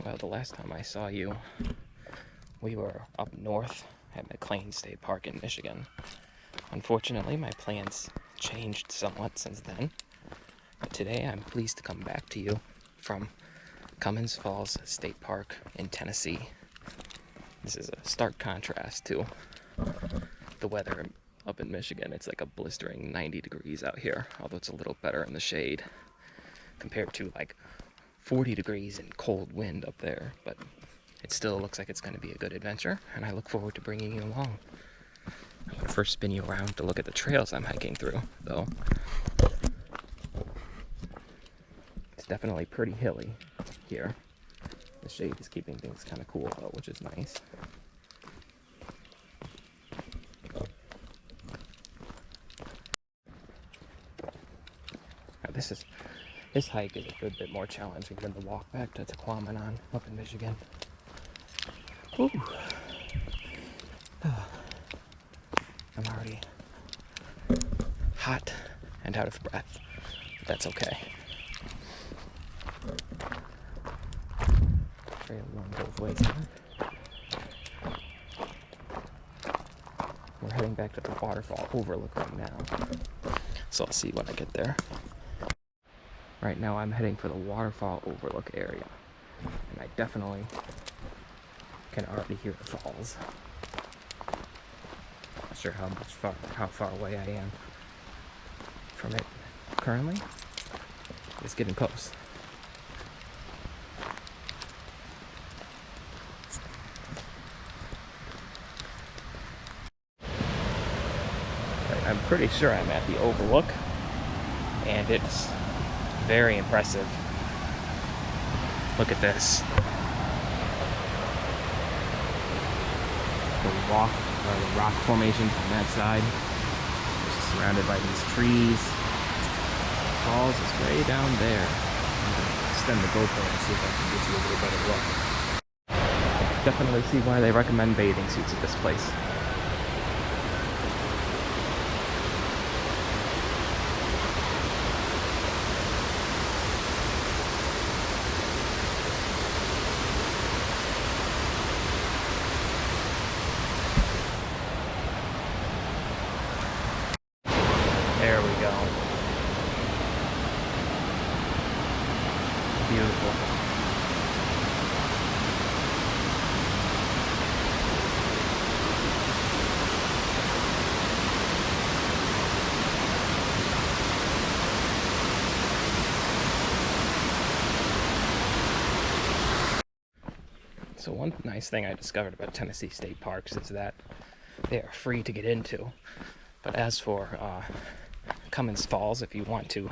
Well, the last time I saw you, we were up north at McLean State Park in Michigan. Unfortunately, my plans changed somewhat since then, but today I'm pleased to come back to you from Cummins Falls State Park in Tennessee. This is a stark contrast to the weather up in Michigan. It's like a blistering 90 degrees out here, although it's a little better in the shade compared to like 40 degrees and cold wind up there, but it still looks like it's going to be a good adventure, and I look forward to bringing you along. I'm going to first spin you around to look at the trails I'm hiking through, though. It's definitely pretty hilly here. The shade is keeping things kind of cool, though, which is nice. Now, this hike is a good bit more challenging than the walk back to Tequamanon up in Michigan. Ooh. I'm already hot and out of breath, but that's okay. Trail going both ways here. We're heading back to the waterfall overlook right now, so I'll see you when I get there. Right now I'm heading for the waterfall overlook area, and I definitely can already hear the falls. Not sure how far away I am from it currently. It's getting close. I'm pretty sure I'm at the overlook, and it's very impressive. Look at this. The rock formations on that side, just surrounded by these trees. The falls is way down there. I'm gonna extend the GoPro and see if I can get you a little better look. Definitely see why they recommend bathing suits at this place. There we go. Beautiful. So one nice thing I discovered about Tennessee state parks is that they are free to get into. But as for Cummins Falls, if you want to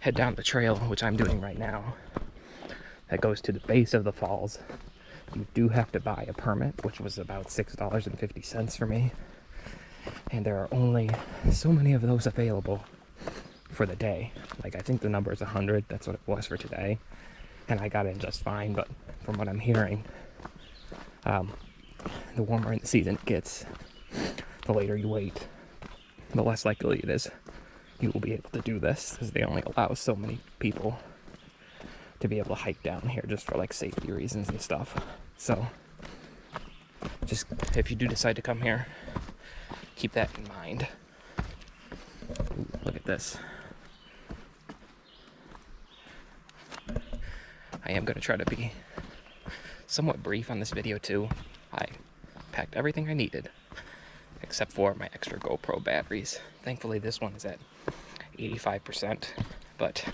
head down the trail, which I'm doing right now, that goes to the base of the falls, you do have to buy a permit, which was about $6.50 for me. And there are only so many of those available for the day. Like, I think the number is 100. That's what it was for today. And I got in just fine, but from what I'm hearing, the warmer in the season it gets, the later you wait, the less likely it is you will be able to do this, because they only allow so many people to be able to hike down here just for like safety reasons and stuff. So just if you do decide to come here, keep that in mind. Ooh, look at this. I am going to try to be somewhat brief on this video too. I packed everything I needed except for my extra GoPro batteries. Thankfully this one is at 85%, but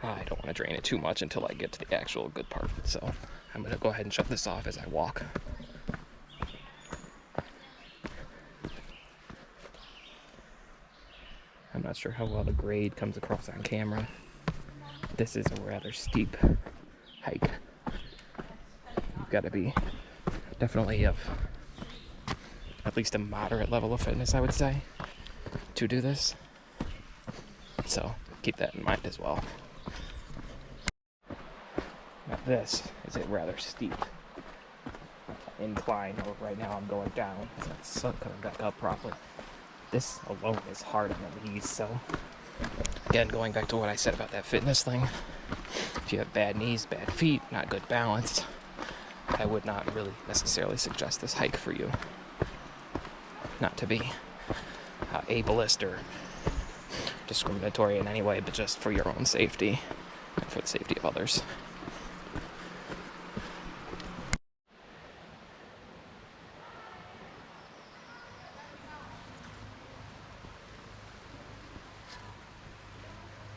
I don't want to drain it too much until I get to the actual good part. So I'm going to go ahead and shut this off as I walk. I'm not sure how well the grade comes across on camera. This is a rather steep hike. You've got to be definitely of at least a moderate level of fitness, I would say, to do this. So keep that in mind as well. Now this is a rather steep incline. Right now I'm going down. It's not sun coming back up properly. This alone is hard on the knees, so again, going back to what I said about that fitness thing, If you have bad knees, bad feet, not good balance, I would not really necessarily suggest this hike for you. Not to be ableist or discriminatory in any way, but just for your own safety and for the safety of others.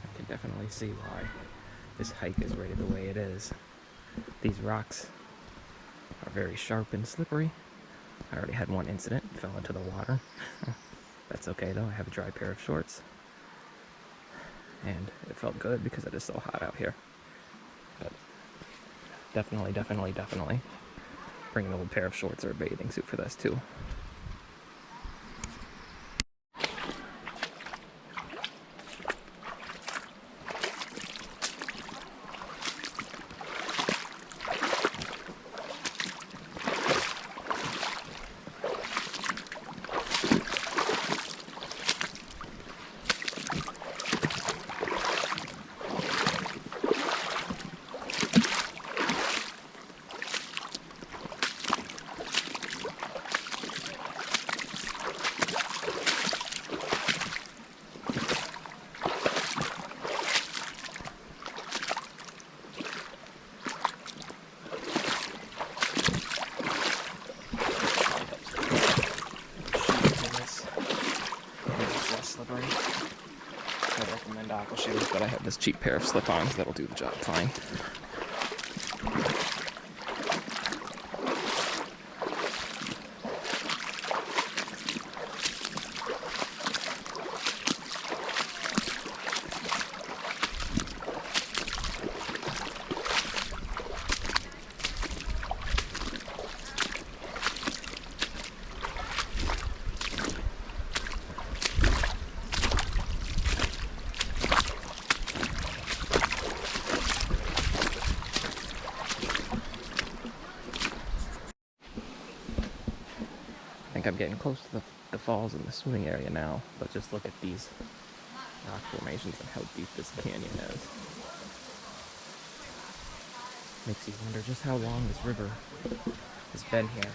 I can definitely see why this hike is rated the way it is. These rocks are very sharp and slippery. I already had one incident, fell into the water. That's okay though, I have a dry pair of shorts. And it felt good because it is so hot out here. But definitely bring an old pair of shorts or a bathing suit for this too. I recommend aqua shoes, but I have this cheap pair of slip-ons that'll do the job fine. I think I'm getting close to the falls in the swimming area now, but just look at these rock formations and how deep this canyon is. Makes you wonder just how long this river has been here,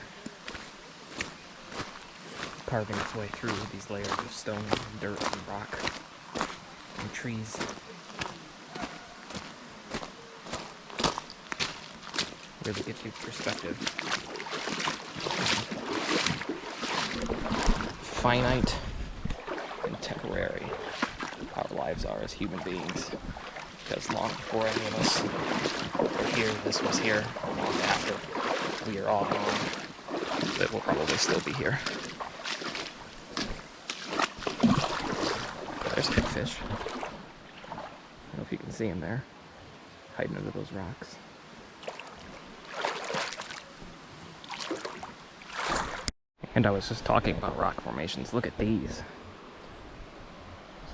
carving its way through these layers of stone and dirt and rock and trees. Really gives you perspective. Finite and temporary our lives are as human beings, because long before any of us were here, this was here. Long after we are all gone, it will probably still be here. There's a big fish. I don't know if you can see him there, hiding under those rocks. And I was just talking about rock formations. Look at these. So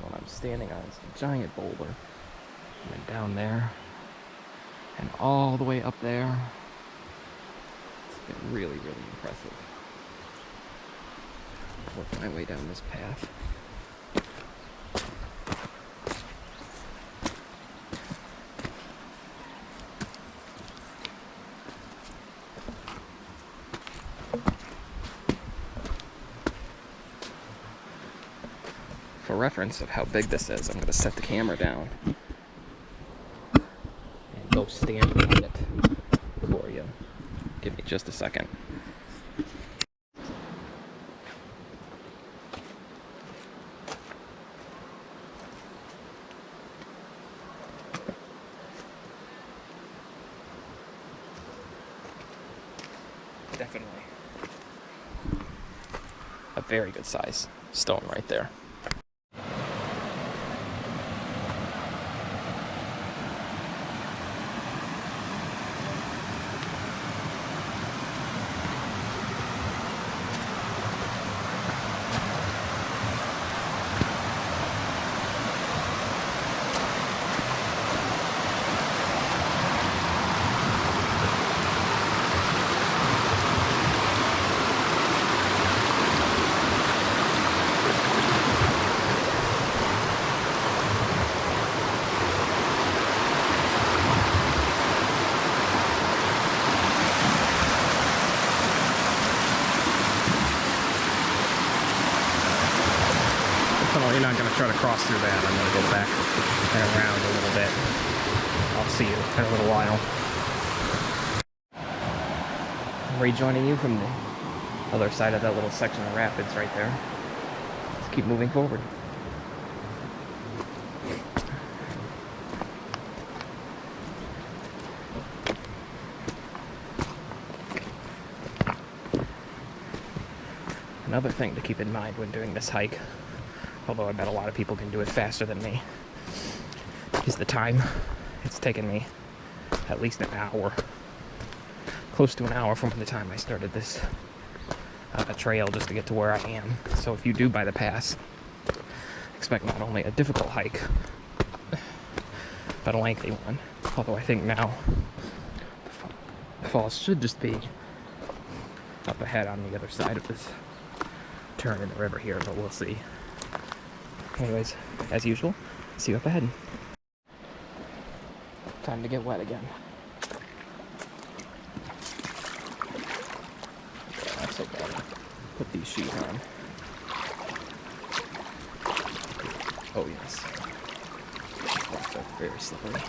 what I'm standing on is a giant boulder. And then down there. And all the way up there. It's been really, really impressive. Work my way down this path. For reference of how big this is, I'm going to set the camera down and go stand on it for you. Give me just a second. Definitely a very good size stone right there. try to cross through that, I'm going to go back and around a little bit. I'll see you in a little while. I'm rejoining you from the other side of that little section of rapids right there. Let's keep moving forward. Another thing to keep in mind when doing this hike, although I bet a lot of people can do it faster than me, is the time. It's taken me at least an hour, close to an hour from the time I started this trail just to get to where I am. So if you do buy the pass, expect not only a difficult hike, but a lengthy one. Although I think now the falls should just be up ahead on the other side of this turn in the river here, but we'll see. Anyways, as usual, see you up ahead. Time to get wet again. Yeah, that's so bad. Put these shoes on. Oh yes. Rocks are very slippery.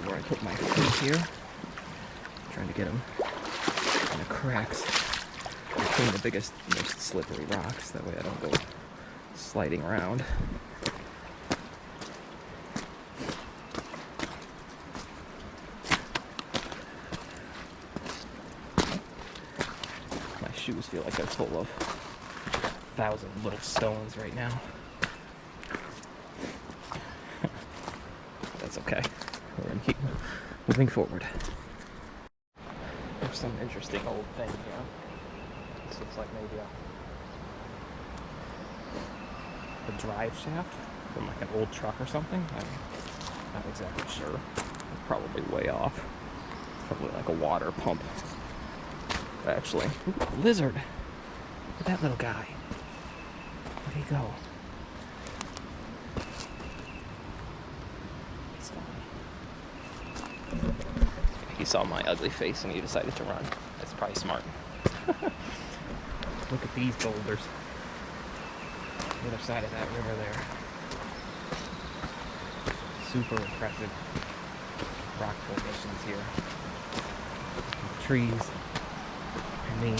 Where I put my feet here. I'm trying to get them in the cracks between the biggest, most slippery rocks. That way I don't go sliding around. My shoes feel like they're full of 1,000 little stones right now. That's okay. We're gonna keep moving forward. There's some interesting old thing here. This looks like maybe a drive shaft from like an old truck or something. I'm not exactly sure. I'm probably way off. Probably like a water pump. Actually, ooh, a lizard. Look at that little guy. Where'd he go? He saw my ugly face and he decided to run. That's probably smart. Look at these boulders. The other side of that river there. Super impressive rock formations here. Trees. And me.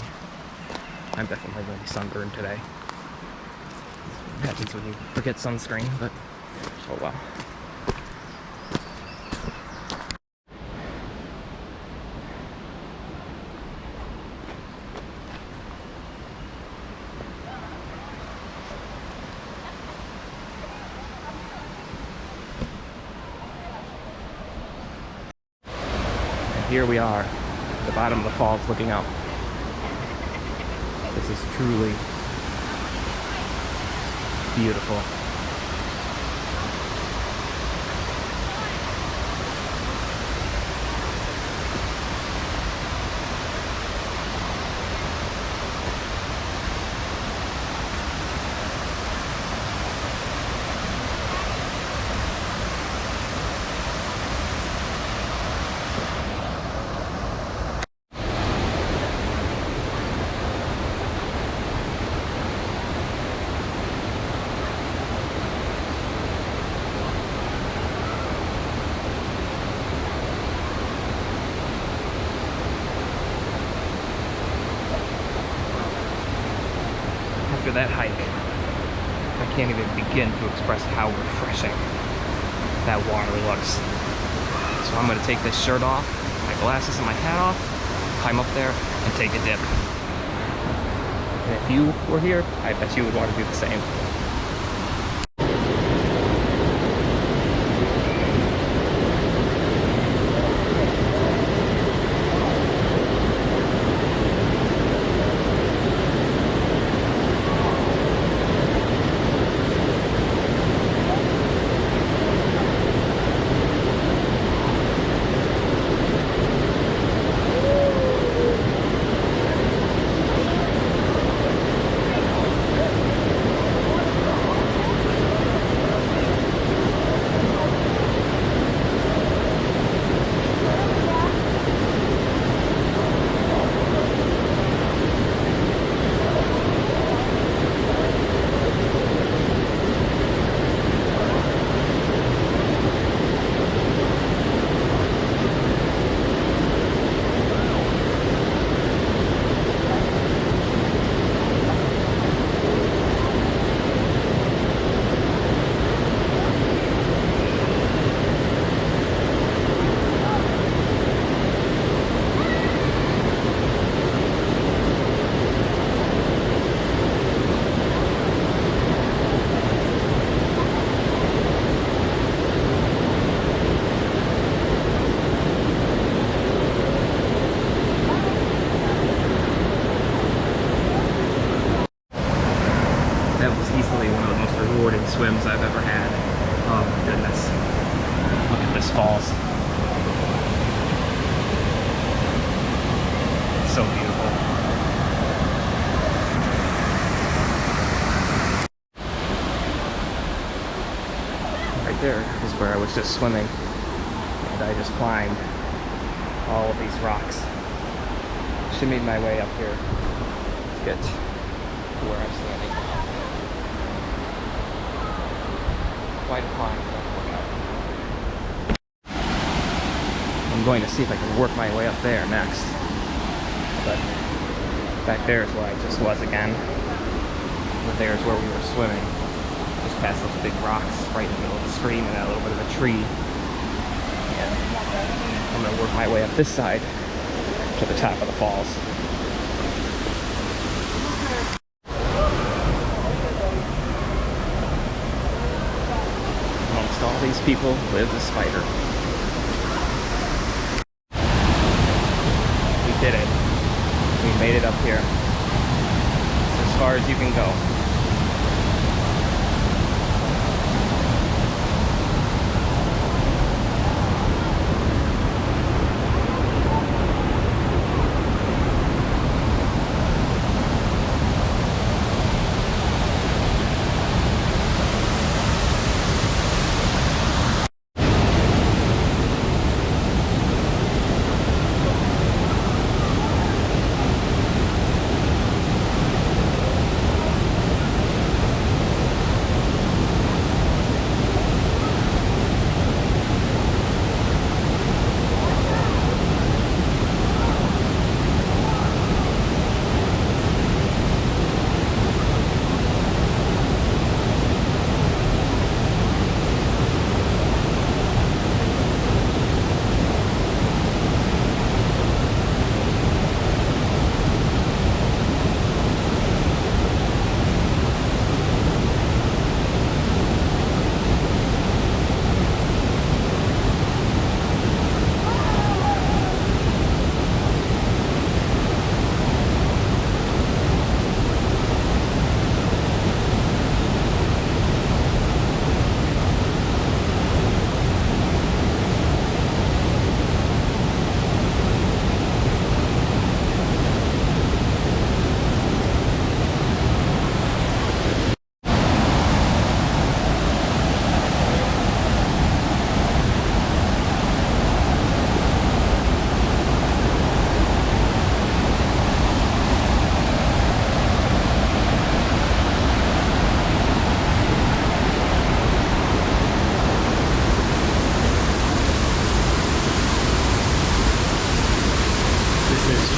I'm definitely going to be sunburned today. This happens when you forget sunscreen, but oh well. Here we are, at the bottom of the falls looking up. This is truly beautiful. After that hike, I can't even begin to express how refreshing that water looks. So I'm going to take this shirt off, my glasses and my hat off, climb up there, and take a dip. And if you were here, I bet you would want to do the same. so beautiful. Right there is where I was just swimming, and I just climbed all of these rocks. Shimmied my way up here to get to where I'm standing now. Quite a climb for that workout. I'm going to see if I can work my way up there next. But back there is where I just was again. But there's where we were swimming. Just past those big rocks right in the middle of the stream and that little bit of a tree. And I'm going to work my way up this side to the top of the falls. Amongst all these people lives a spider. We did it. We made it up here. It's as far as you can go.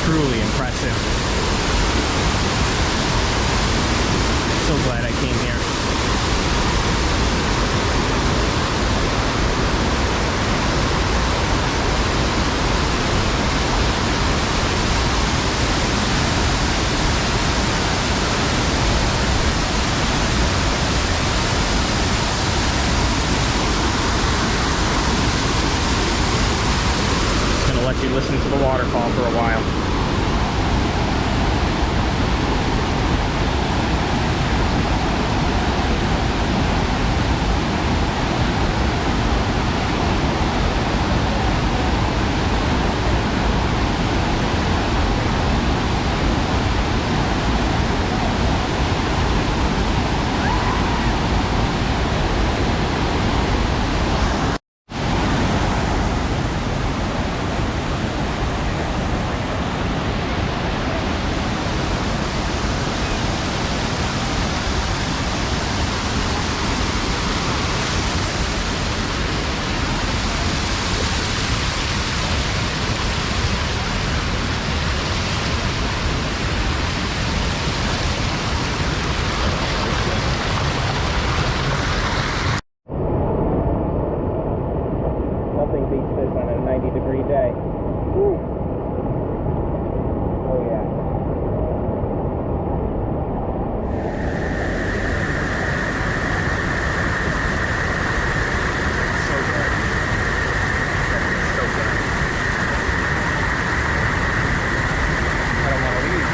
Truly impressive. So glad I came here. Just gonna let you listen to the waterfall for a while. Nothing beats this on a 90-degree day. Woo. Oh yeah. So good. So good. I don't want to leave.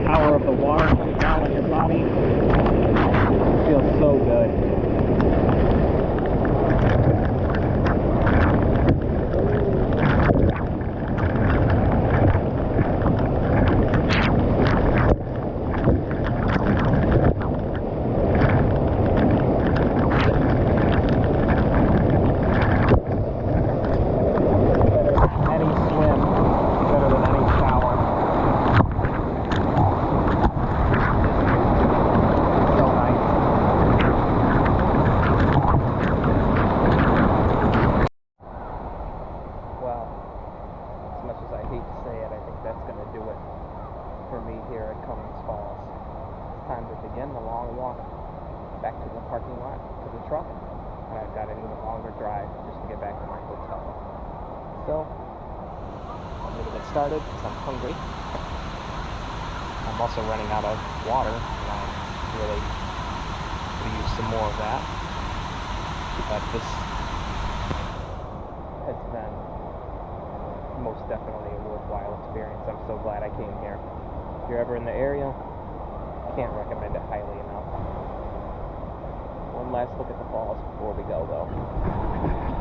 power of the water coming down on your body. It feels so good. That's going to do it for me here at Cummins Falls. It's time to begin the long walk back to the parking lot to the truck, and I've got an even longer drive just to get back to my hotel. So, I'm going to get started because I'm hungry. I'm also running out of water, and I really could use some more of that. But this has been most definitely a worthwhile experience. I'm so glad I came here. If you're ever in the area, can't recommend it highly enough. One last look at the falls before we go, though.